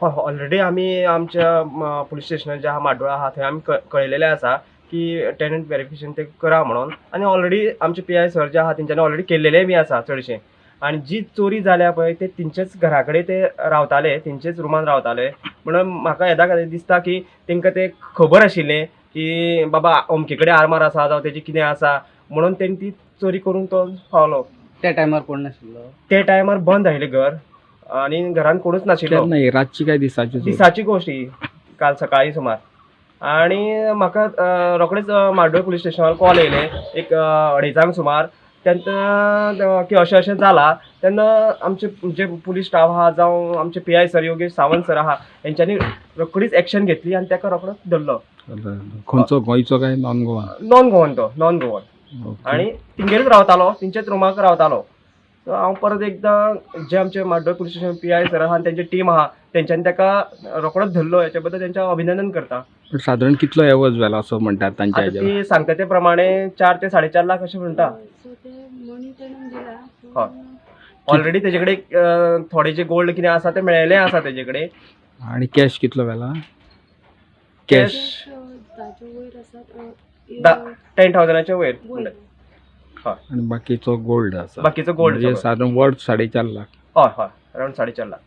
हय ऑलरेडी आमी आमच्या पुलीस स्टेशनार जे आहा माड्डोळा आहा थंय आमी कळयलेलें आसा की टेनंट व्हेरिफिकेशन ते करा म्हणून आनी ऑलरेडी आमचे PI सर जे आहा तेंच्यांनी ऑलरेडी केल्लेलें बी आसा चडशें. आनी जी चोरी जाल्या पळय ते तेंचेच घरा कडेन ते रावताले, तेंचेच रुमान रावताले. म्हणून म्हाका येदा खातीर दिसता की तेंकां ते खबर आशिल्लें की बाबा अमके कडेन आरमार आसा जावं तेजें कितें आसा म्हणून तेणी ती चोरी करून तो पावलो. त्या टायमार कोण नाशिल्लो? ते टायमार बंद आशिल्लें घर आनी घरान कोणूच नाशिल्लो. नाही रातची काय दिसाची दिसाची गोष्ट ही काल सकाळी सुमार. आणि म्हाका रोखडेच माड्डोळ पुलीस स्टेशनार कॉल येयले एक 2:30 सुमार. तेन्ना की अशें अशें जालां तेन्ना आमचे जे पुलीस स्टाफ आहा जावं आमचे PI sir Yogesh Sawant sir आहा हेंच्यांनी रोखडीच एक्शन घेतली आनी ताका रोखडोच धरलो. खंयचो गोंयचो काय नॉन गोवा? नॉन गोवन आनी तिंगेरूच रावतालो, तेंचेच रुमाक रावतालो. सो हांव परत एकदां जे आमचे माड्डोळ पुलीस स्टेशन PI सर आहा आनी तेंची टीम आहा तेंच्यांनी ताका रोखडोच धरलो. हेच्या बद्दल तेंचें अभिनंदन करता. पण साधारण कितलो एवज जाला असो म्हणटात तांच्या आतां हेजेर? ती सांगता ते प्रमाणे 4 ते 4.5 लाख अशें म्हणटा. हय ऑलरेडी तेजे कडेन थोडे जे गोल्ड कितें आसा तें मेळयलें आसा तेजे कडेन. आणि कॅश कितलो व्हेला? कॅश 10,000च्या वयर. हय आणि बाकीचो गोल्ड आसा. बाकीचो गोल्ड म्हणजे साधारण वर्थ 4.5 लाख. हय अरावंड 4.5 लाख.